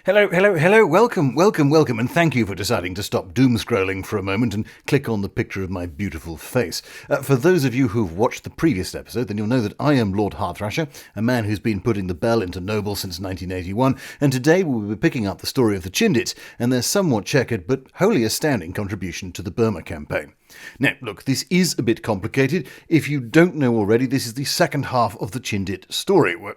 Hello, welcome, and thank you for deciding to stop doom scrolling for a moment and click on the picture of my beautiful face. For those of you who've watched the previous episode, then you'll know that I am Lord Hearthrasher, a man who's been putting the bell into noble since 1981, and today we'll be picking up the story of the Chindits and their somewhat checkered but wholly astounding contribution to the Burma campaign. Now, look, this is a bit complicated. If you don't know already, this is the second half of the Chindit story. Well,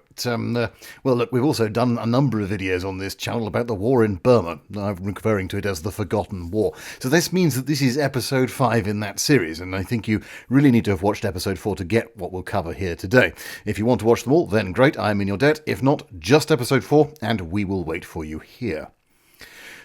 look, we've also done a number of videos on this channel about the war in Burma. I'm referring to it as the Forgotten War. So this means that this is episode 5 in that series, and I think you really need to have watched episode 4 to get what we'll cover here today. If you want to watch them all, then great, I'm in your debt. If not, just episode 4, and we will wait for you here.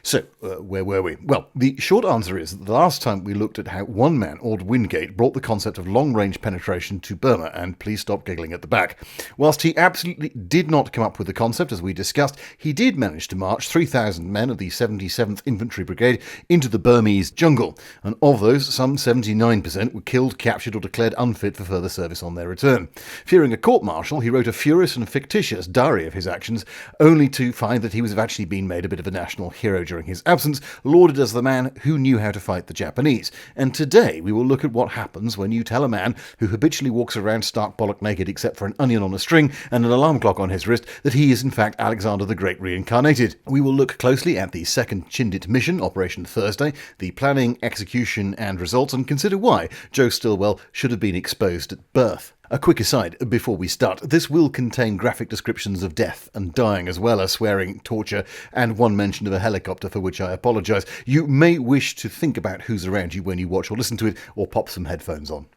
So, where were we? Well, the short answer is that the last time we looked at how one man, Ord Wingate, brought the concept of long-range penetration to Burma, and please stop giggling at the back. Whilst he absolutely did not come up with the concept, as we discussed, he did manage to march 3,000 men of the 77th Infantry Brigade into the Burmese jungle, and of those, some 79% were killed, captured, or declared unfit for further service on their return. Fearing a court-martial, he wrote a furious and fictitious diary of his actions, only to find that he was actually being made a bit of a national hero during his absence, lauded as the man who knew how to fight the Japanese. And today we will look at what happens when you tell a man who habitually walks around stark bollock naked except for an onion on a string and an alarm clock on his wrist that he is in fact Alexander the Great reincarnated. We will look closely at the second Chindit mission, Operation Thursday, the planning, execution and results, and consider why Joe Stilwell should have been exposed at birth. A quick aside before we start, this will contain graphic descriptions of death and dying, as well as swearing, torture, and one mention of a helicopter, for which I apologise. You may wish to think about who's around you when you watch or listen to it, or pop some headphones on.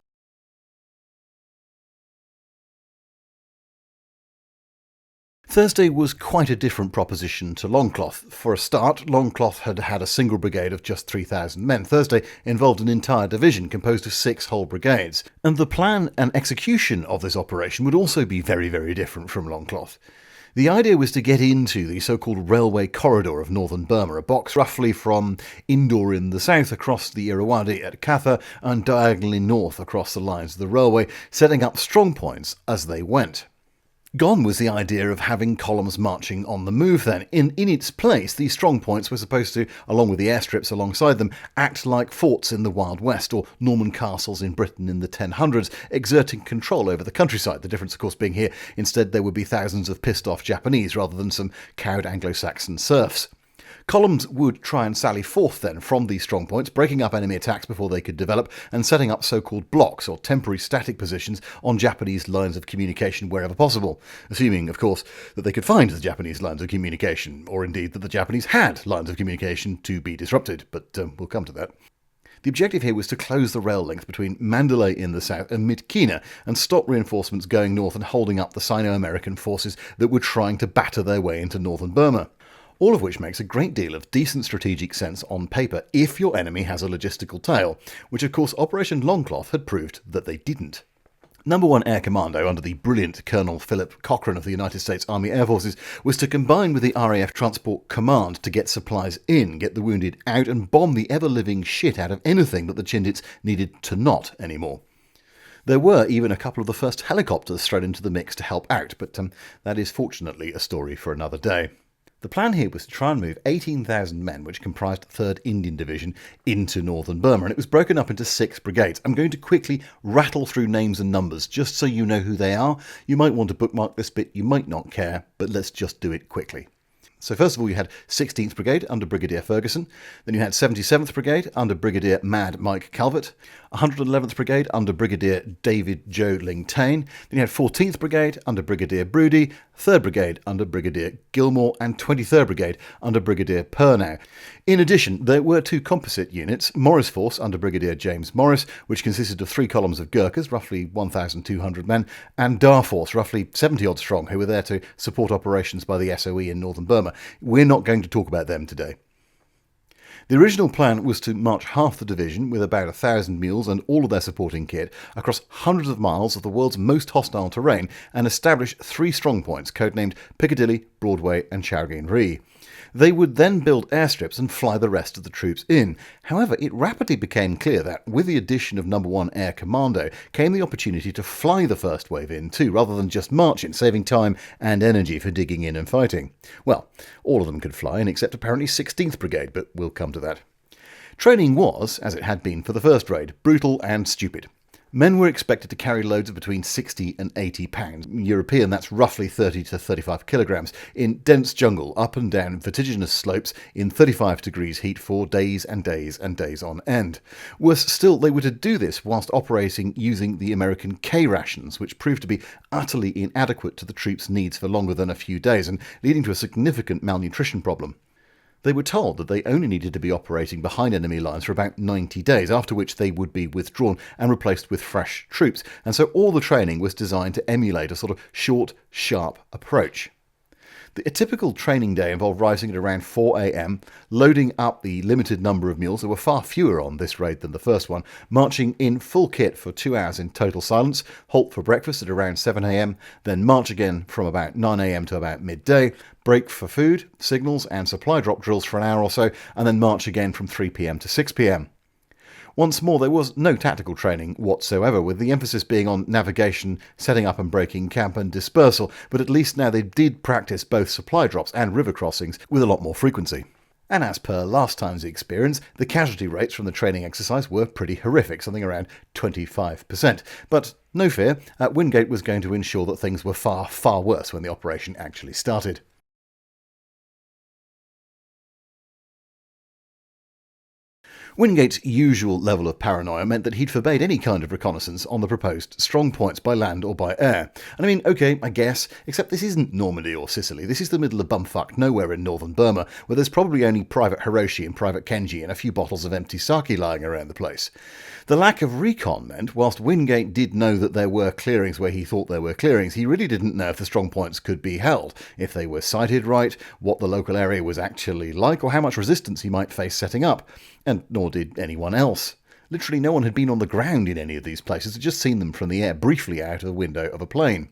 Thursday was quite a different proposition to Longcloth. For a start, Longcloth had had a single brigade of just 3,000 men. Thursday involved an entire division composed of 6 whole brigades. And the plan and execution of this operation would also be very, very different from Longcloth. The idea was to get into the so-called railway corridor of northern Burma, a box roughly from Indore in the south across the Irrawaddy at Katha and diagonally north across the lines of the railway, setting up strong points as they went. Gone was the idea of having columns marching on the move then. In its place, these strong points were supposed to, along with the airstrips alongside them, act like forts in the Wild West or Norman castles in Britain in the 1000s, exerting control over the countryside. The difference, of course, being here, instead there would be thousands of pissed-off Japanese rather than some cowed Anglo-Saxon serfs. Columns would try and sally forth then from these strong points, breaking up enemy attacks before they could develop and setting up so-called blocks or temporary static positions on Japanese lines of communication wherever possible, assuming, of course, that they could find the Japanese lines of communication, or indeed that the Japanese had lines of communication to be disrupted, but we'll come to that. The objective here was to close the rail length between Mandalay in the south and Midkina and stop reinforcements going north and holding up the Sino-American forces that were trying to batter their way into northern Burma. All of which makes a great deal of decent strategic sense on paper if your enemy has a logistical tail, which of course Operation Longcloth had proved that they didn't. Number 1 Air Commando under the brilliant Colonel Philip Cochrane of the United States Army Air Forces was to combine with the RAF Transport Command to get supplies in, get the wounded out and bomb the ever-living shit out of anything that the Chindits needed to not anymore. There were even a couple of the first helicopters thrown into the mix to help out, but that is fortunately a story for another day. The plan here was to try and move 18,000 men, which comprised 3rd Indian Division, into northern Burma, and it was broken up into 6 brigades. I'm going to quickly rattle through names and numbers, just so you know who they are. You might want to bookmark this bit, you might not care, but let's just do it quickly. So first of all, you had 16th Brigade under Brigadier Ferguson. Then you had 77th Brigade under Brigadier Mad Mike Calvert. 111th Brigade under Brigadier David Joe Ling Tain. Then you had 14th Brigade under Brigadier Broody. 3rd Brigade under Brigadier Gilmore. And 23rd Brigade under Brigadier Purnow. In addition, there were 2 composite units. Morris Force under Brigadier James Morris, which consisted of 3 columns of Gurkhas, roughly 1,200 men, and Dar Force, roughly 70-odd strong, who were there to support operations by the SOE in northern Burma. We're not going to talk about them today. The original plan was to march half the division with about 1,000 mules and all of their supporting kit across hundreds of miles of the world's most hostile terrain and establish 3 strongpoints, codenamed Piccadilly, Broadway and Chowgin Ri. They would then build airstrips and fly the rest of the troops in. However, it rapidly became clear that with the addition of No. 1 Air Commando came the opportunity to fly the first wave in too, rather than just march in, saving time and energy for digging in and fighting. Well, all of them could fly in except apparently 16th Brigade, but we'll come to that. Training was, as it had been for the first raid, brutal and stupid. Men were expected to carry loads of between 60 and 80 pounds, European that's roughly 30 to 35 kilograms, in dense jungle, up and down vertiginous slopes in 35 degrees heat for days and days and days on end. Worse still, they were to do this whilst operating using the American K rations, which proved to be utterly inadequate to the troops' needs for longer than a few days, and leading to a significant malnutrition problem. They were told that they only needed to be operating behind enemy lines for about 90 days, after which they would be withdrawn and replaced with fresh troops, and so all the training was designed to emulate a sort of short, sharp approach. A typical training day involved rising at around 4 a.m, loading up the limited number of mules — there were far fewer on this raid than the first one — marching in full kit for 2 hours in total silence, halt for breakfast at around 7 a.m, then march again from about 9 a.m. to about midday, break for food, signals and supply drop drills for an hour or so, and then march again from 3 p.m. to 6 p.m. Once more, there was no tactical training whatsoever, with the emphasis being on navigation, setting up and breaking camp, and dispersal, but at least now they did practice both supply drops and river crossings with a lot more frequency. And as per last time's experience, the casualty rates from the training exercise were pretty horrific, something around 25%. But no fear, Wingate was going to ensure that things were far, far worse when the operation actually started. Wingate's usual level of paranoia meant that he'd forbade any kind of reconnaissance on the proposed strong points by land or by air. And I mean, okay, I guess, except this isn't Normandy or Sicily. This is the middle of bumfuck nowhere in northern Burma, where there's probably only Private Hiroshi and Private Kenji and a few bottles of empty sake lying around the place. The lack of recon meant, whilst Wingate did know that there were clearings where he thought there were clearings, he really didn't know if the strong points could be held, if they were sited right, what the local area was actually like, or how much resistance he might face setting up. And nor did anyone else. Literally no one had been on the ground in any of these places, had just seen them from the air briefly out of the window of a plane.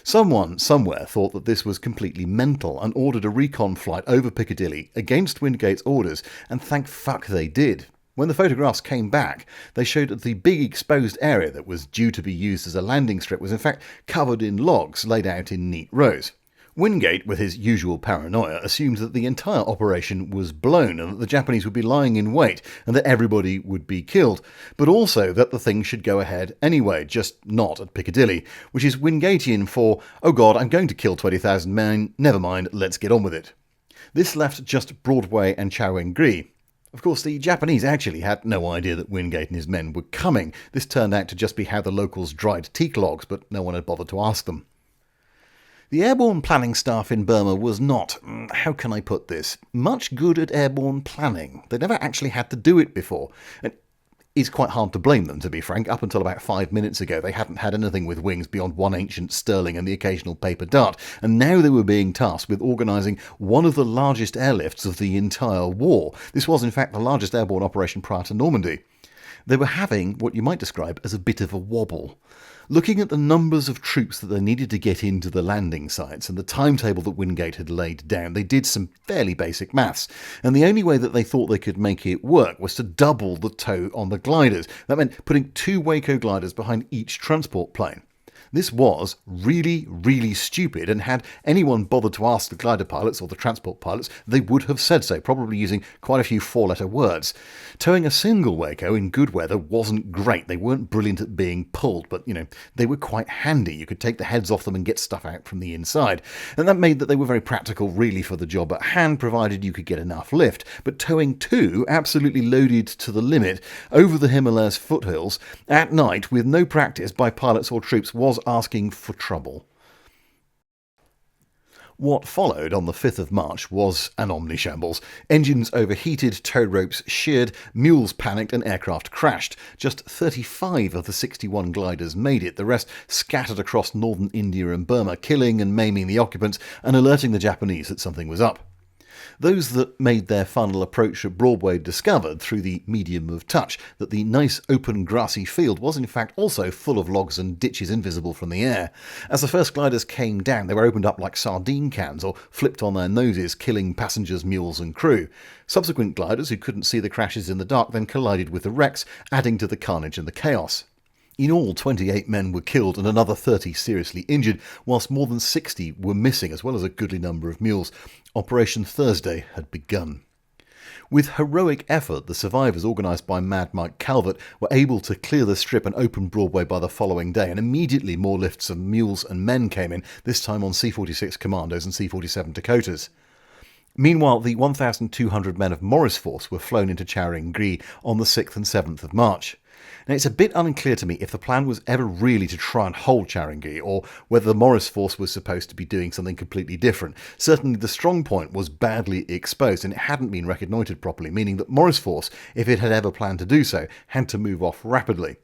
Someone somewhere thought that this was completely mental and ordered a recon flight over Piccadilly against Wingate's orders, and thank fuck they did. When the photographs came back, they showed that the big exposed area that was due to be used as a landing strip was in fact covered in logs laid out in neat rows. Wingate, with his usual paranoia, assumed that the entire operation was blown and that the Japanese would be lying in wait and that everybody would be killed, but also that the thing should go ahead anyway, just not at Piccadilly, which is Wingatean for, oh god, I'm going to kill 20,000 men, never mind, let's get on with it. This left just Broadway and Chowengri. Of course, the Japanese actually had no idea that Wingate and his men were coming. This turned out to just be how the locals dried teak logs, but no one had bothered to ask them. The airborne planning staff in Burma was not, how can I put this, much good at airborne planning. They'd never actually had to do it before. And it's quite hard to blame them, to be frank. Up until about 5 minutes ago, they hadn't had anything with wings beyond one ancient Sterling and the occasional paper dart, and now they were being tasked with organising one of the largest airlifts of the entire war. This was, in fact, the largest airborne operation prior to Normandy. They were having what you might describe as a bit of a wobble. Looking at the numbers of troops that they needed to get into the landing sites and the timetable that Wingate had laid down, they did some fairly basic maths, and the only way that they thought they could make it work was to double the tow on the gliders. That meant putting 2 Waco gliders behind each transport plane. This was really, really stupid, and had anyone bothered to ask the glider pilots or the transport pilots, they would have said so, probably using quite a few 4-letter words. Towing a single Waco in good weather wasn't great. They weren't brilliant at being pulled, but, they were quite handy. You could take the heads off them and get stuff out from the inside. And that made that they were very practical, really, for the job at hand, provided you could get enough lift. But towing 2, absolutely loaded to the limit, over the Himalayas foothills, at night, with no practice by pilots or troops, was asking for trouble. What followed on the 5th of March was an omnishambles. Engines overheated, tow ropes sheared, mules panicked, and aircraft crashed. Just 35 of the 61 gliders made it, the rest scattered across northern India and Burma, killing and maiming the occupants and alerting the Japanese that something was up. Those that made their final approach at Broadway discovered, through the medium of touch, that the nice open grassy field was in fact also full of logs and ditches invisible from the air. As the first gliders came down, they were opened up like sardine cans or flipped on their noses, killing passengers, mules and crew. Subsequent gliders, who couldn't see the crashes in the dark, then collided with the wrecks, adding to the carnage and the chaos. In all, 28 men were killed and another 30 seriously injured, whilst more than 60 were missing, as well as a goodly number of mules. Operation Thursday had begun. With heroic effort, the survivors, organised by Mad Mike Calvert, were able to clear the strip and open Broadway by the following day, and immediately more lifts of mules and men came in, this time on C-46 Commandos and C-47 Dakotas. Meanwhile, the 1,200 men of Morris Force were flown into Charingri on the 6th and 7th of March. Now, it's a bit unclear to me if the plan was ever really to try and hold Charingri, or whether the Morris Force was supposed to be doing something completely different. Certainly the strong point was badly exposed and it hadn't been reconnoitred properly, meaning that Morris Force, if it had ever planned to do so, had to move off rapidly.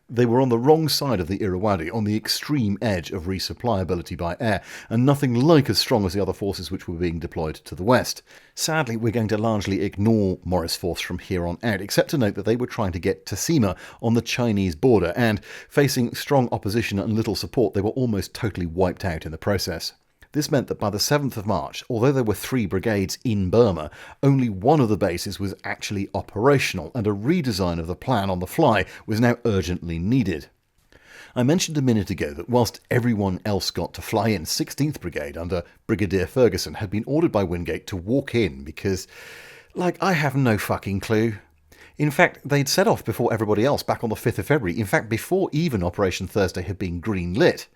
They were on the wrong side of the Irrawaddy, on the extreme edge of resupplyability by air, and nothing like as strong as the other forces which were being deployed to the west. Sadly, we're going to largely ignore Morris Force from here on out, except to note that they were trying to get to Sima on the Chinese border, and, facing strong opposition and little support, they were almost totally wiped out in the process. This meant that by the 7th of March, although there were 3 brigades in Burma, only one of the bases was actually operational, and a redesign of the plan on the fly was now urgently needed. I mentioned a minute ago that whilst everyone else got to fly in, 16th Brigade under Brigadier Ferguson had been ordered by Wingate to walk in because, I have no fucking clue. In fact, they'd set off before everybody else back on the 5th of February, in fact before even Operation Thursday had been green-lit.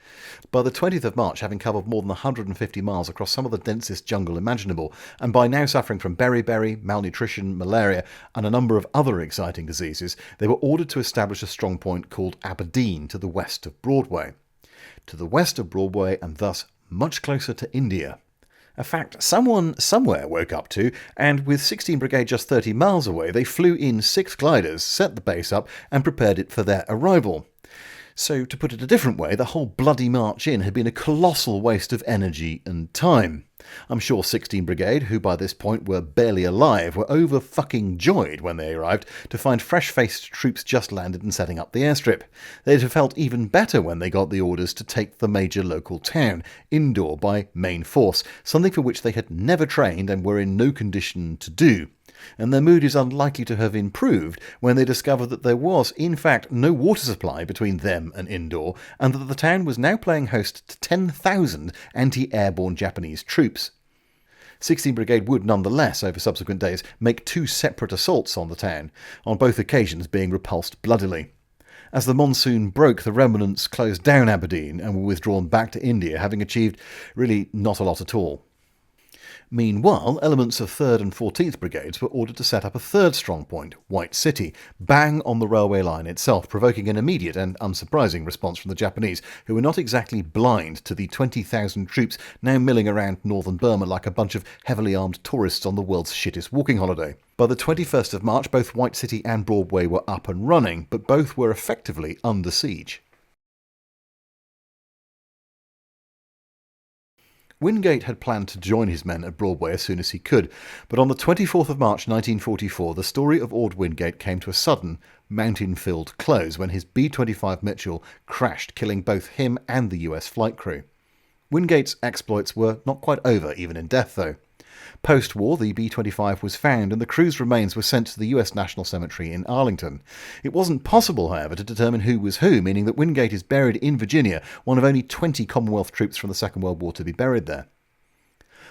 By the 20th of March, having covered more than 150 miles across some of the densest jungle imaginable, and by now suffering from beriberi, malnutrition, malaria, and a number of other exciting diseases, they were ordered to establish a strong point called Aberdeen to the west of Broadway. To the west of Broadway, and thus much closer to India. A fact someone somewhere woke up to, and with 16 Brigade just 30 miles away, they flew in 6 gliders, set the base up, and prepared it for their arrival. So, to put it a different way, the whole bloody march in had been a colossal waste of energy and time. I'm sure 16 Brigade, who by this point were barely alive, were over-fucking-joyed when they arrived to find fresh-faced troops just landed and setting up the airstrip. They'd have felt even better when they got the orders to take the major local town, indoor by main force, something for which they had never trained and were in no condition to do. And their mood is unlikely to have improved when they discovered that there was, in fact, no water supply between them and Indore, and that the town was now playing host to 10,000 anti-airborne Japanese troops. 16 Brigade would nonetheless, over subsequent days, make 2 separate assaults on the town, on both occasions being repulsed bloodily. As the monsoon broke, the remnants closed down Aberdeen and were withdrawn back to India, having achieved really not a lot at all. Meanwhile, elements of 3rd and 14th Brigades were ordered to set up a third strongpoint, White City, bang on the railway line itself, provoking an immediate and unsurprising response from the Japanese, who were not exactly blind to the 20,000 troops now milling around northern Burma like a bunch of heavily armed tourists on the world's shittest walking holiday. By the 21st of March, both White City and Broadway were up and running, but both were effectively under siege. Wingate had planned to join his men at Broadway as soon as he could, but on the 24th of March 1944 the story of Ord Wingate came to a sudden, mountain-filled close when his B-25 Mitchell crashed, killing both him and the US flight crew. Wingate's exploits were not quite over, even in death though. Post-war, the B-25 was found and the crew's remains were sent to the US National Cemetery in Arlington. It wasn't possible, however, to determine who was who, meaning that Wingate is buried in Virginia, one of only 20 Commonwealth troops from the Second World War to be buried there.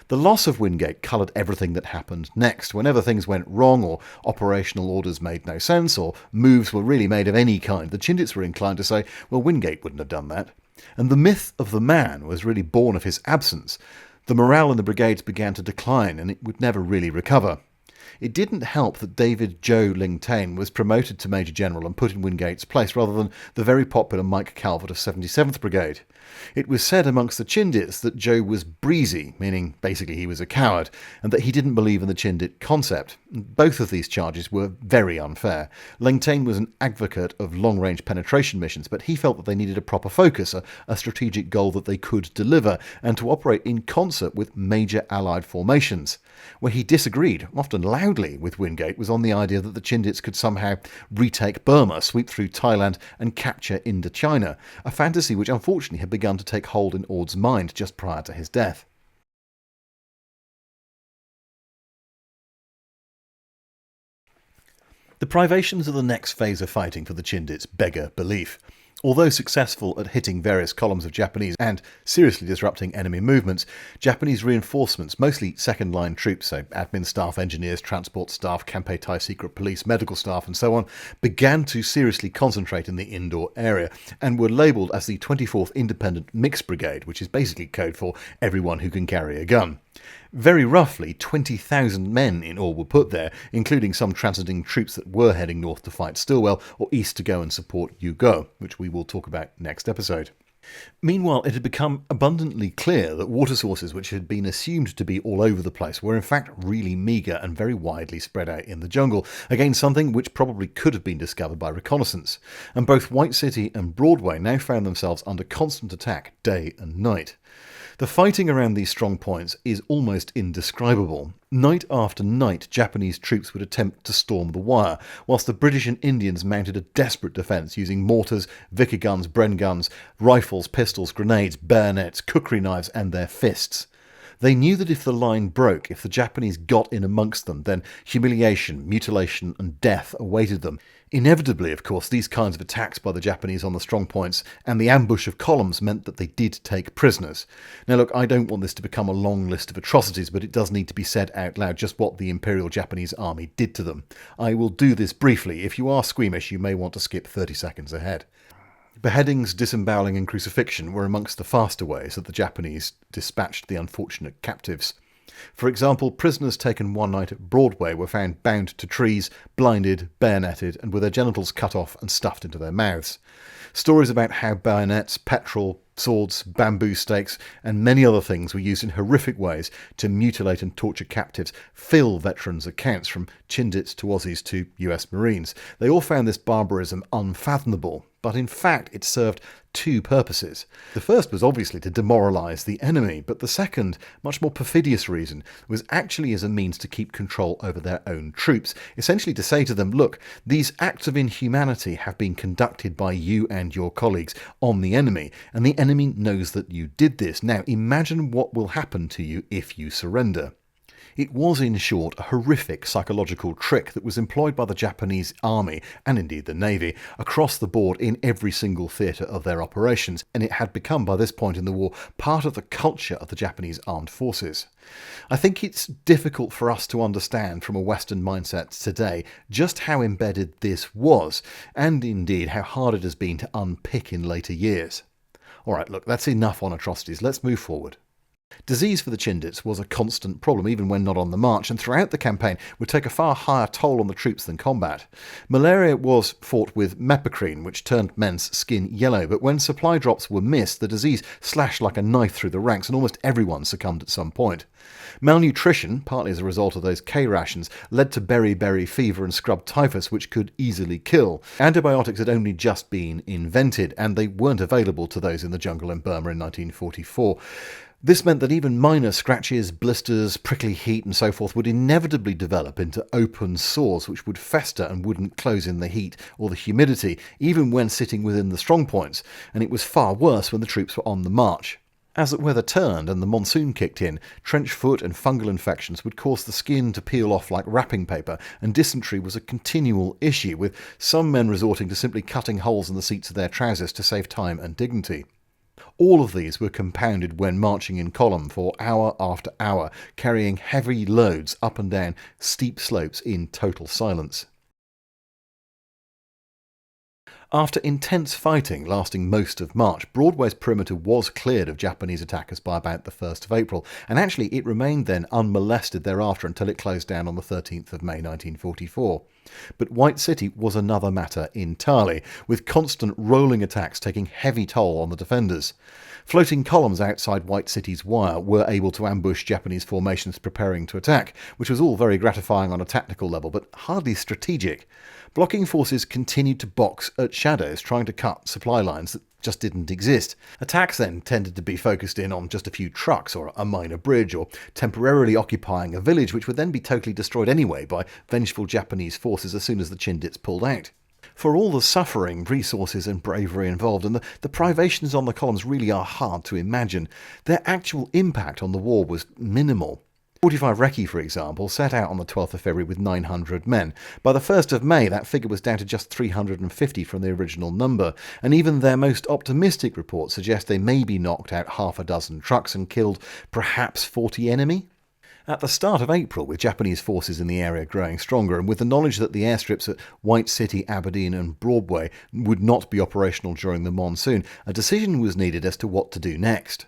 The loss of Wingate coloured everything that happened next. Whenever things went wrong, or operational orders made no sense, or moves were really made of any kind, the Chindits were inclined to say, well, Wingate wouldn't have done that. And the myth of the man was really born of his absence. The morale in the brigades began to decline, and it would never really recover. It didn't help that David Joe Lingtain was promoted to Major General and put in Wingate's place rather than the very popular Mike Calvert of 77th Brigade. It was said amongst the Chindits that Joe was breezy, meaning basically he was a coward, and that he didn't believe in the Chindit concept. Both of these charges were very unfair. Lingtain was an advocate of long-range penetration missions, but he felt that they needed a proper focus, a strategic goal that they could deliver, and to operate in concert with major Allied formations. Where he disagreed, often loudly, with Wingate was on the idea that the Chindits could somehow retake Burma, sweep through Thailand and capture Indochina, a fantasy which unfortunately had begun to take hold in Ord's mind just prior to his death. The privations of the next phase of fighting for the Chindits beggar belief. Although successful at hitting various columns of Japanese and seriously disrupting enemy movements, Japanese reinforcements, mostly second-line troops, so admin staff, engineers, transport staff, Kempe Thai secret police, medical staff and so on, began to seriously concentrate in the indoor area and were labelled as the 24th Independent Mixed Brigade, which is basically code for everyone who can carry a gun. Very roughly, 20,000 men in all were put there, including some transiting troops that were heading north to fight Stilwell or east to go and support Yugo, which we will talk about next episode. Meanwhile, it had become abundantly clear that water sources which had been assumed to be all over the place were in fact really meagre and very widely spread out in the jungle, again something which probably could have been discovered by reconnaissance. And both White City and Broadway now found themselves under constant attack day and night. The fighting around these strong points is almost indescribable. Night after night, Japanese troops would attempt to storm the wire, whilst the British and Indians mounted a desperate defence using mortars, Vickers guns, Bren guns, rifles, pistols, grenades, bayonets, cookery knives and their fists. They knew that if the line broke, if the Japanese got in amongst them, then humiliation, mutilation and death awaited them. Inevitably, of course, these kinds of attacks by the Japanese on the strong points and the ambush of columns meant that they did take prisoners. Now look, I don't want this to become a long list of atrocities, but it does need to be said out loud just what the Imperial Japanese Army did to them. I will do this briefly. If you are squeamish, you may want to skip 30 seconds ahead. Beheadings, disemboweling and crucifixion were amongst the faster ways that the Japanese dispatched the unfortunate captives. For example, prisoners taken one night at Broadway were found bound to trees, blinded, bayoneted, and with their genitals cut off and stuffed into their mouths. Stories about how bayonets, petrol, swords, bamboo stakes, and many other things were used in horrific ways to mutilate and torture captives fill veterans' accounts, from Chindits to Aussies to US Marines. They all found this barbarism unfathomable, but in fact it served two purposes. The first was obviously to demoralise the enemy, but the second, much more perfidious reason, was actually as a means to keep control over their own troops, essentially to say to them, look, these acts of inhumanity have been conducted by you and your colleagues on the enemy, and the enemy knows that you did this. Now imagine what will happen to you if you surrender. It was, in short, a horrific psychological trick that was employed by the Japanese army, and indeed the navy, across the board in every single theatre of their operations, and it had become, by this point in the war, part of the culture of the Japanese armed forces. I think it's difficult for us to understand from a Western mindset today just how embedded this was, and indeed how hard it has been to unpick in later years. Alright, look, that's enough on atrocities, let's move forward. Disease for the Chindits was a constant problem even when not on the march, and throughout the campaign would take a far higher toll on the troops than combat. Malaria was fought with mepecrine, which turned men's skin yellow, but when supply drops were missed, the disease slashed like a knife through the ranks and almost everyone succumbed at some point. Malnutrition, partly as a result of those K rations, led to beriberi fever and scrub typhus, which could easily kill. Antibiotics had only just been invented, and they weren't available to those in the jungle in Burma in 1944. This meant that even minor scratches, blisters, prickly heat and so forth would inevitably develop into open sores which would fester and wouldn't close in the heat or the humidity, even when sitting within the strong points, and it was far worse when the troops were on the march. As the weather turned and the monsoon kicked in, trench foot and fungal infections would cause the skin to peel off like wrapping paper, and dysentery was a continual issue, with some men resorting to simply cutting holes in the seats of their trousers to save time and dignity. All of these were compounded when marching in column for hour after hour, carrying heavy loads up and down steep slopes in total silence. After intense fighting lasting most of March, Broadway's perimeter was cleared of Japanese attackers by about the 1st of April, and actually it remained then unmolested thereafter until it closed down on the 13th of May 1944. But White City was another matter entirely, with constant rolling attacks taking heavy toll on the defenders. Floating columns outside White City's wire were able to ambush Japanese formations preparing to attack, which was all very gratifying on a tactical level, but hardly strategic. Blocking forces continued to box at shadows, trying to cut supply lines that just didn't exist. Attacks then tended to be focused in on just a few trucks or a minor bridge, or temporarily occupying a village, which would then be totally destroyed anyway by vengeful Japanese forces as soon as the Chindits pulled out. For all the suffering, resources and bravery involved, and the privations on the columns really are hard to imagine, their actual impact on the war was minimal. 45 Recce, for example, set out on the 12th of February with 900 men. By the 1st of May, that figure was down to just 350 from the original number, and even their most optimistic reports suggest they maybe knocked out half a dozen trucks and killed perhaps 40 enemy. At the start of April, with Japanese forces in the area growing stronger, and with the knowledge that the airstrips at White City, Aberdeen and Broadway would not be operational during the monsoon, a decision was needed as to what to do next.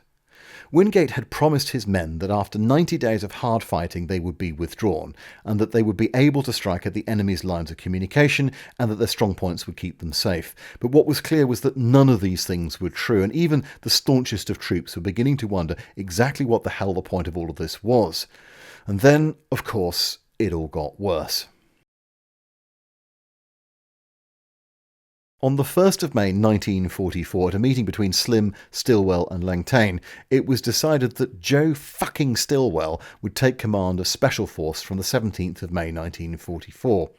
Wingate had promised his men that after 90 days of hard fighting they would be withdrawn, and that they would be able to strike at the enemy's lines of communication, and that their strong points would keep them safe. But what was clear was that none of these things were true, and even the staunchest of troops were beginning to wonder exactly what the hell the point of all of this was. And then, of course, it all got worse. On the 1st of May 1944, at a meeting between Slim, Stilwell and Langtain, it was decided that Joe fucking Stilwell would take command of Special Force from the 17th of May 1944.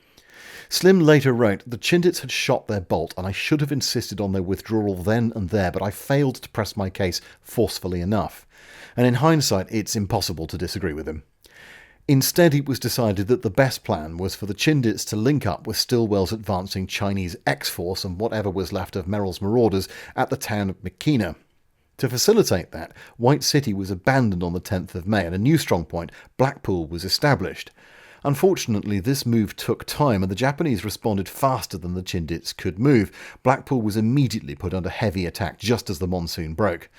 Slim later wrote, "The Chindits had shot their bolt and I should have insisted on their withdrawal then and there, but I failed to press my case forcefully enough." And in hindsight, it's impossible to disagree with him. Instead, it was decided that the best plan was for the Chindits to link up with Stilwell's advancing Chinese X-Force and whatever was left of Merrill's marauders at the town of Makina. To facilitate that, White City was abandoned on the 10th of May and a new strongpoint, Blackpool, was established. Unfortunately, this move took time and the Japanese responded faster than the Chindits could move. Blackpool was immediately put under heavy attack just as the monsoon broke.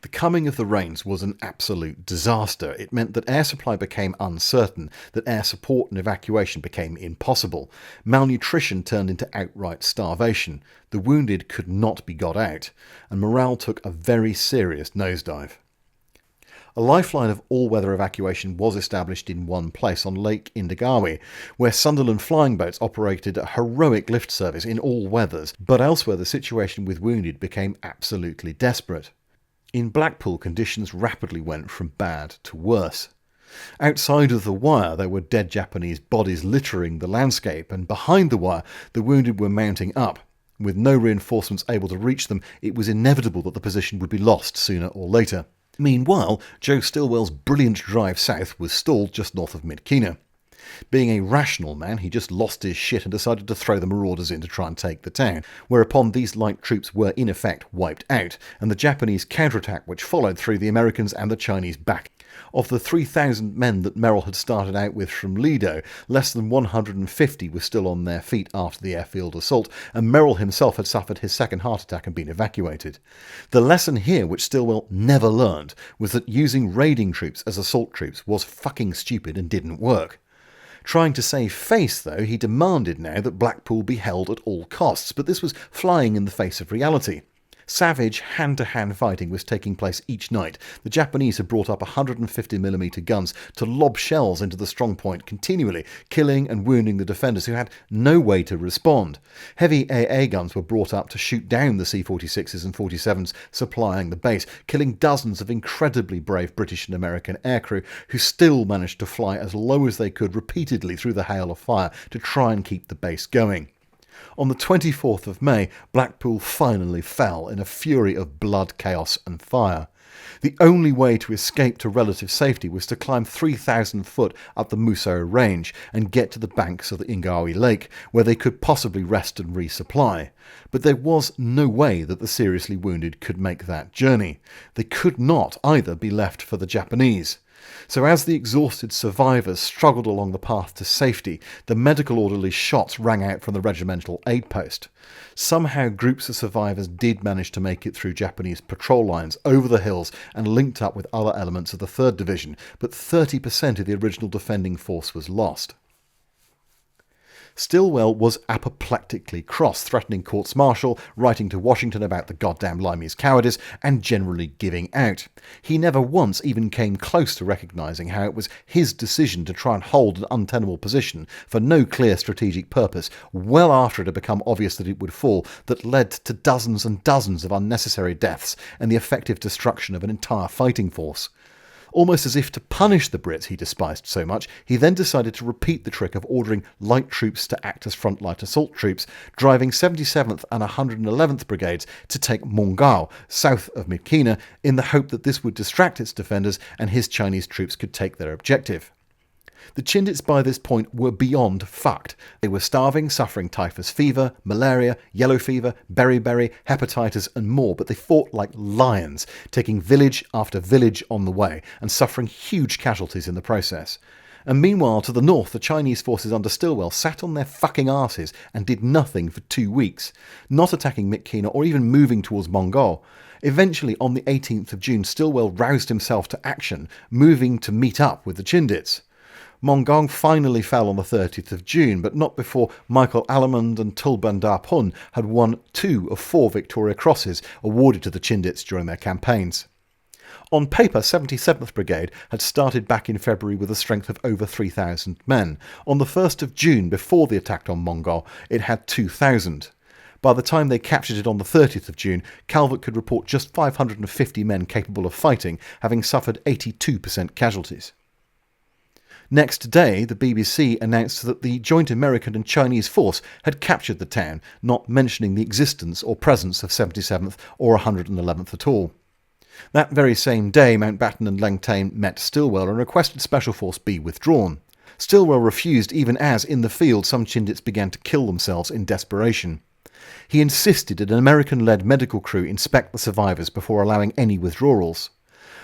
The coming of the rains was an absolute disaster. It meant that air supply became uncertain, that air support and evacuation became impossible. Malnutrition turned into outright starvation. The wounded could not be got out, and morale took a very serious nosedive. A lifeline of all-weather evacuation was established in one place on Lake Indagawi, where Sunderland flying boats operated a heroic lift service in all weathers, but elsewhere the situation with wounded became absolutely desperate. In Blackpool, conditions rapidly went from bad to worse. Outside of the wire, there were dead Japanese bodies littering the landscape, and behind the wire, the wounded were mounting up. With no reinforcements able to reach them, it was inevitable that the position would be lost sooner or later. Meanwhile, Joe Stilwell's brilliant drive south was stalled just north of Midkina. Being a rational man, he just lost his shit and decided to throw the marauders in to try and take the town, whereupon these light troops were in effect wiped out, and the Japanese counterattack which followed threw the Americans and the Chinese back. Of the 3,000 men that Merrill had started out with from Lido, less than 150 were still on their feet after the airfield assault, and Merrill himself had suffered his second heart attack and been evacuated. The lesson here, which Stilwell never learned, was that using raiding troops as assault troops was fucking stupid and didn't work. Trying to save face, though, he demanded now that Blackpool be held at all costs, but this was flying in the face of reality. Savage hand-to-hand fighting was taking place each night. The Japanese had brought up 150mm guns to lob shells into the strongpoint continually, killing and wounding the defenders who had no way to respond. Heavy AA guns were brought up to shoot down the C-46s and 47s supplying the base, killing dozens of incredibly brave British and American aircrew who still managed to fly as low as they could repeatedly through the hail of fire to try and keep the base going. On the 24th of May, Blackpool finally fell in a fury of blood, chaos and fire. The only way to escape to relative safety was to climb 3,000 foot up the Muso Range and get to the banks of the Ingawi Lake, where they could possibly rest and resupply. But there was no way that the seriously wounded could make that journey. They could not either be left for the Japanese. So as the exhausted survivors struggled along the path to safety, the medical orderly's shots rang out from the regimental aid post. Somehow groups of survivors did manage to make it through Japanese patrol lines, over the hills, and linked up with other elements of the 3rd Division, but 30% of the original defending force was lost. Stilwell was apoplectically cross, threatening courts-martial, writing to Washington about the goddamn Limey's cowardice, and generally giving out. He never once even came close to recognising how it was his decision to try and hold an untenable position for no clear strategic purpose, well after it had become obvious that it would fall, that led to dozens and dozens of unnecessary deaths and the effective destruction of an entire fighting force. Almost as if to punish the Brits he despised so much, he then decided to repeat the trick of ordering light troops to act as front-line assault troops, driving 77th and 111th Brigades to take Mongao, south of Myitkyina, in the hope that this would distract its defenders and his Chinese troops could take their objective. The Chindits by this point were beyond fucked. They were starving, suffering typhus fever, malaria, yellow fever, beriberi, hepatitis and more, but they fought like lions, taking village after village on the way and suffering huge casualties in the process. And meanwhile, to the north, the Chinese forces under Stilwell sat on their fucking arses and did nothing for 2 weeks, not attacking Myitkyina or even moving towards Mongol. Eventually, on the 18th of June, Stilwell roused himself to action, moving to meet up with the Chindits. Mongong finally fell on the 30th of June, but not before Michael Allemand and Tulbandar Pun had won 2 of 4 Victoria Crosses awarded to the Chindits during their campaigns. On paper, 77th Brigade had started back in February with a strength of over 3,000 men. On the 1st of June, before the attack on Mongol, it had 2,000. By the time they captured it on the 30th of June, Calvert could report just 550 men capable of fighting, having suffered 82% casualties. Next day, the BBC announced that the joint American and Chinese force had captured the town, not mentioning the existence or presence of 77th or 111th at all. That very same day, Mountbatten and Langtane met Stilwell and requested Special Force be withdrawn. Stilwell refused, even as, in the field, some Chindits began to kill themselves in desperation. He insisted an American-led medical crew inspect the survivors before allowing any withdrawals.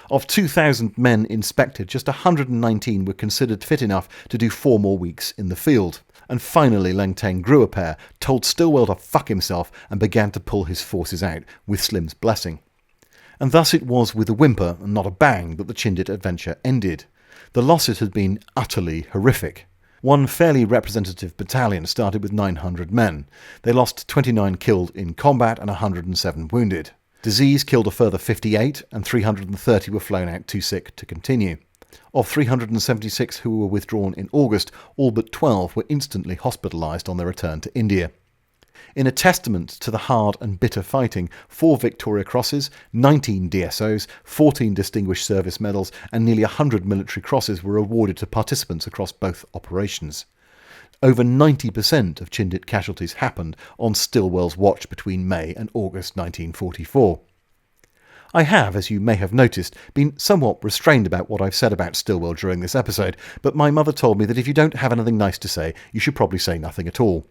Of 2,000 men inspected, just 119 were considered fit enough to do 4 more weeks in the field. And finally Langtane grew a pair, told Stilwell to fuck himself and began to pull his forces out, with Slim's blessing. And thus it was with a whimper and not a bang that the Chindit adventure ended. The losses had been utterly horrific. One fairly representative battalion started with 900 men. They lost 29 killed in combat and 107 wounded. Disease killed a further 58, and 330 were flown out too sick to continue. Of 376 who were withdrawn in August, all but 12 were instantly hospitalised on their return to India. In a testament to the hard and bitter fighting, 4 Victoria Crosses, 19 DSOs, 14 Distinguished Service Medals, and nearly 100 military crosses were awarded to participants across both operations. Over 90% of Chindit casualties happened on Stilwell's watch between May and August 1944. I have, as you may have noticed, been somewhat restrained about what I've said about Stilwell during this episode, but my mother told me that if you don't have anything nice to say, you should probably say nothing at all.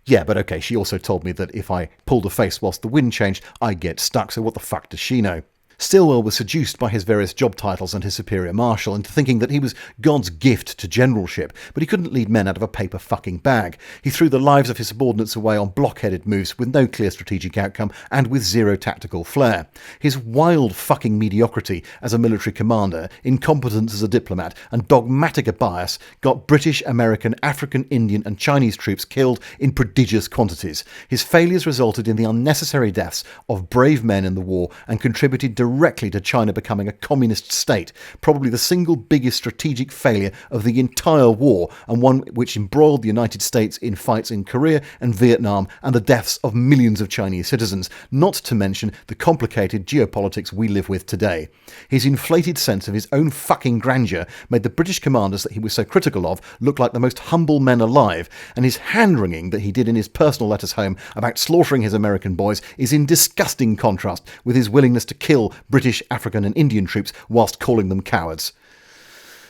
Yeah, but okay, she also told me that if I pulled a face whilst the wind changed, I'd get stuck, so what the fuck does she know? Stilwell was seduced by his various job titles and his superior Marshal into thinking that he was God's gift to generalship, but he couldn't lead men out of a paper fucking bag. He threw the lives of his subordinates away on blockheaded moves with no clear strategic outcome and with zero tactical flair. His wild fucking mediocrity as a military commander, incompetence as a diplomat, and dogmatic bias got British, American, African, Indian and Chinese troops killed in prodigious quantities. His failures resulted in the unnecessary deaths of brave men in the war and contributed directly to China becoming a communist state, probably the single biggest strategic failure of the entire war, and one which embroiled the United States in fights in Korea and Vietnam and the deaths of millions of Chinese citizens, not to mention the complicated geopolitics we live with today. His inflated sense of his own fucking grandeur made the British commanders that he was so critical of look like the most humble men alive, and his hand-wringing that he did in his personal letters home about slaughtering his American boys is in disgusting contrast with his willingness to kill British, African and Indian troops whilst calling them cowards.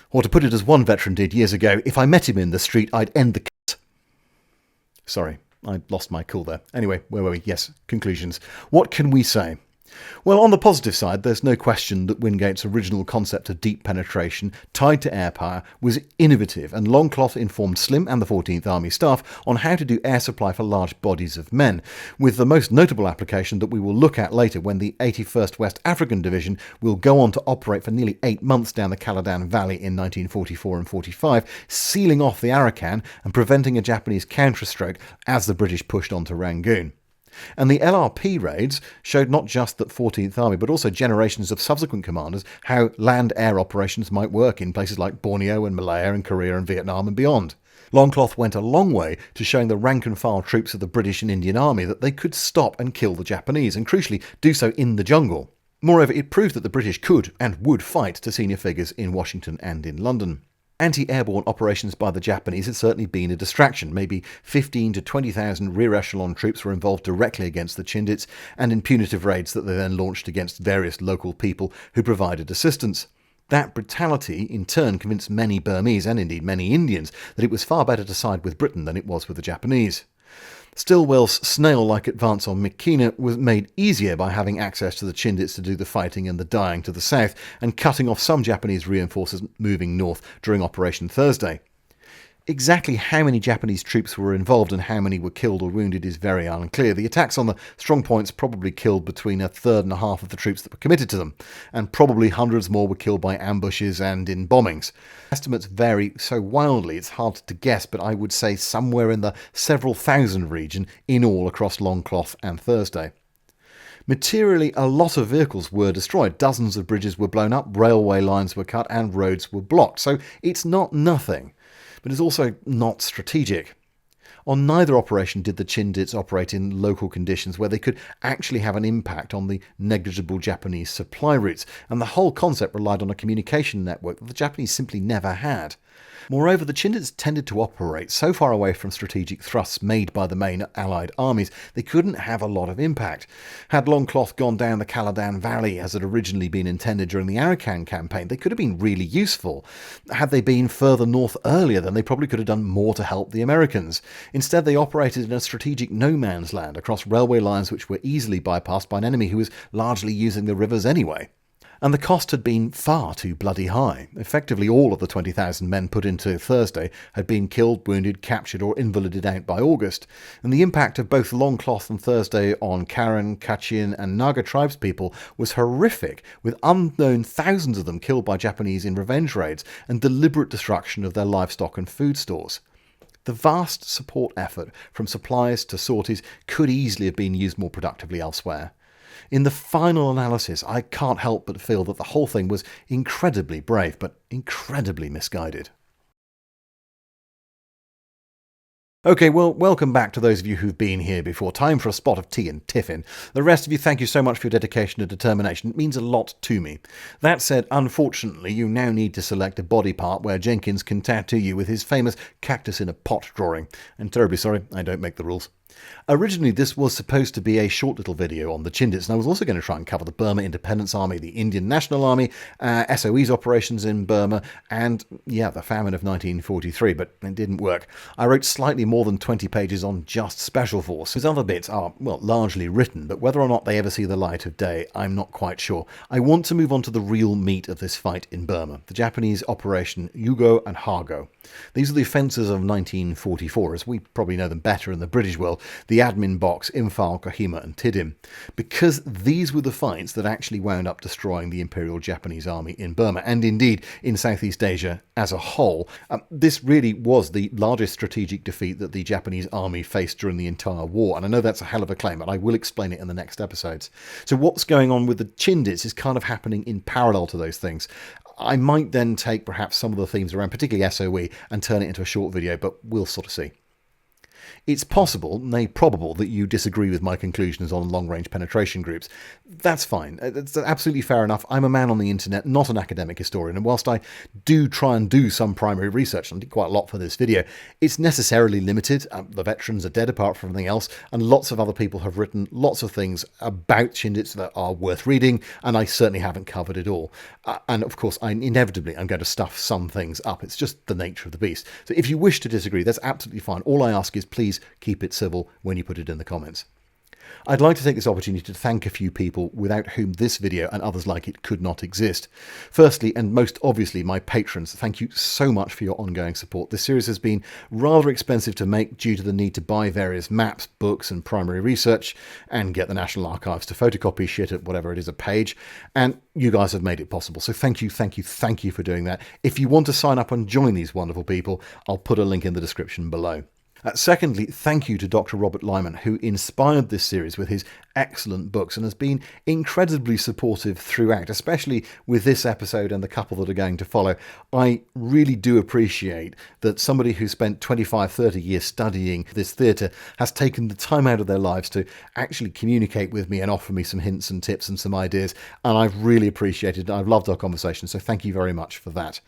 Or to put it as one veteran did years ago, if I met him in the street, I'd end the cut. Sorry, I lost my cool there. Anyway, where were we? Yes, conclusions. What can we say? Well, on the positive side, there's no question that Wingate's original concept of deep penetration tied to air power was innovative, and Longcloth informed Slim and the 14th Army staff on how to do air supply for large bodies of men, with the most notable application that we will look at later when the 81st West African Division will go on to operate for nearly 8 months down the Caladan Valley in 1944 and 45, sealing off the Arakan and preventing a Japanese counterstroke as the British pushed on to Rangoon. And the LRP raids showed not just that 14th Army, but also generations of subsequent commanders how land-air operations might work in places like Borneo and Malaya and Korea and Vietnam and beyond. Longcloth went a long way to showing the rank-and-file troops of the British and Indian Army that they could stop and kill the Japanese, and crucially do so in the jungle. Moreover, it proved that the British could and would fight to senior figures in Washington and in London. Anti-airborne operations by the Japanese had certainly been a distraction. Maybe 15 to 20,000 rear echelon troops were involved directly against the Chindits and in punitive raids that they then launched against various local people who provided assistance. That brutality in turn convinced many Burmese and indeed many Indians that it was far better to side with Britain than it was with the Japanese. Stilwell's snail-like advance on Mykina was made easier by having access to the Chindits to do the fighting and the dying to the south, and cutting off some Japanese reinforcements moving north during Operation Thursday. Exactly how many Japanese troops were involved and how many were killed or wounded is very unclear. The attacks on the strong points probably killed between a third and a half of the troops that were committed to them, and probably hundreds more were killed by ambushes and in bombings. Estimates vary so wildly it's hard to guess, but I would say somewhere in the several thousand region in all across Longcloth and Thursday. Materially, a lot of vehicles were destroyed. Dozens of bridges were blown up, railway lines were cut, and roads were blocked. So it's not nothing, but it's also not strategic. On neither operation did the Chindits operate in local conditions where they could actually have an impact on the negligible Japanese supply routes, and the whole concept relied on a communication network that the Japanese simply never had. Moreover, the Chindits tended to operate so far away from strategic thrusts made by the main Allied armies, they couldn't have a lot of impact. Had Longcloth gone down the Caladan Valley as had originally been intended during the Arakan campaign, they could have been really useful. Had they been further north earlier, then they probably could have done more to help the Americans. Instead, they operated in a strategic no-man's land across railway lines which were easily bypassed by an enemy who was largely using the rivers anyway. And the cost had been far too bloody high. Effectively all of the 20,000 men put into Thursday had been killed, wounded, captured or invalided out by August, and the impact of both Longcloth and Thursday on Karen, Kachin and Naga tribespeople was horrific, with unknown thousands of them killed by Japanese in revenge raids and deliberate destruction of their livestock and food stores. The vast support effort from supplies to sorties could easily have been used more productively elsewhere. In the final analysis, I can't help but feel that the whole thing was incredibly brave, but incredibly misguided. Okay, well, welcome back to those of you who've been here before. Time for a spot of tea and tiffin. The rest of you, thank you so much for your dedication and determination. It means a lot to me. That said, unfortunately, you now need to select a body part where Jenkins can tattoo you with his famous cactus in a pot drawing. And terribly sorry, I don't make the rules. Originally, this was supposed to be a short little video on the Chindits, and I was also going to try and cover the Burma Independence Army, the Indian National Army, SOE's operations in Burma, and, yeah, the famine of 1943, but it didn't work. I wrote slightly more than 20 pages on just Special Force. His other bits are, well, largely written, but whether or not they ever see the light of day, I'm not quite sure. I want to move on to the real meat of this fight in Burma, the Japanese Operation Yugo and Hago. These are the offences of 1944, as we probably know them better in the British world, the Admin Box, Imphal, Kohima and Tiddim, because these were the fights that actually wound up destroying the Imperial Japanese Army in Burma, and indeed in Southeast Asia as a whole. This really was the largest strategic defeat that the Japanese army faced during the entire war, and I know that's a hell of a claim, but I will explain it in the next episodes. So what's going on with the Chindits is kind of happening in parallel to those things. I might then take perhaps some of the themes around, particularly SOE, and turn it into a short video, but we'll sort of see. It's possible, nay probable, that you disagree with my conclusions on long-range penetration groups. That's fine. It's absolutely fair enough. I'm a man on the internet, not an academic historian, and whilst I do try and do some primary research, and I did quite a lot for this video, it's necessarily limited. The veterans are dead apart from everything else, and lots of other people have written lots of things about Chindits that are worth reading, and I certainly haven't covered it all. And of course, inevitably, I'm going to stuff some things up. It's just the nature of the beast. So if you wish to disagree, that's absolutely fine. All I ask is please keep it civil when you put it in the comments. I'd like to take this opportunity to thank a few people without whom this video and others like it could not exist. Firstly, and most obviously, my patrons. Thank you so much for your ongoing support. This series has been rather expensive to make due to the need to buy various maps, books and primary research and get the National Archives to photocopy shit at whatever it is a page. And you guys have made it possible. So thank you for doing that. If you want to sign up and join these wonderful people, I'll put a link in the description below. Secondly, thank you to Dr. Robert Lyman, who inspired this series with his excellent books and has been incredibly supportive throughout, especially with this episode and the couple that are going to follow. I really do appreciate that somebody who spent 25, 30 years studying this theatre has taken the time out of their lives to actually communicate with me and offer me some hints and tips and some ideas, and I've really appreciated it. I've loved our conversation, so thank you very much for that.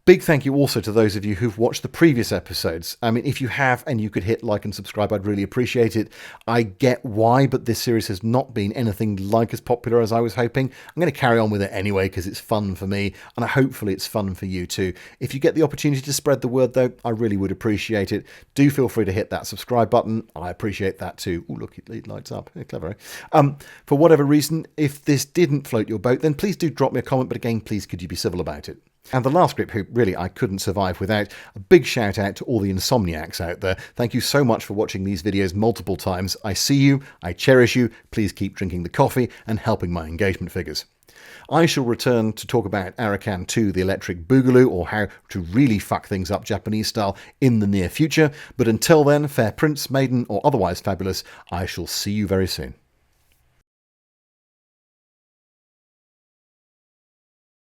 Big thank you also to those of you who've watched the previous episodes. I mean, if you have and you could hit like and subscribe, I'd really appreciate it. I get why, but this series has not been anything like as popular as I was hoping. I'm going to carry on with it anyway because it's fun for me and hopefully it's fun for you too. If you get the opportunity to spread the word though, I really would appreciate it. Do feel free to hit that subscribe button. I appreciate that too. Oh, look, it lights up. Clever, eh? For whatever reason, if this didn't float your boat, then please do drop me a comment, but again, please could you be civil about it? And the last group who really I couldn't survive without, a big shout out to all the insomniacs out there. Thank you so much for watching these videos multiple times. I see you, I cherish you, please keep drinking the coffee and helping my engagement figures. I shall return to talk about Arakan 2, the Electric Boogaloo, or how to really fuck things up Japanese style in the near future. But until then, fair prince, maiden or otherwise fabulous, I shall see you very soon.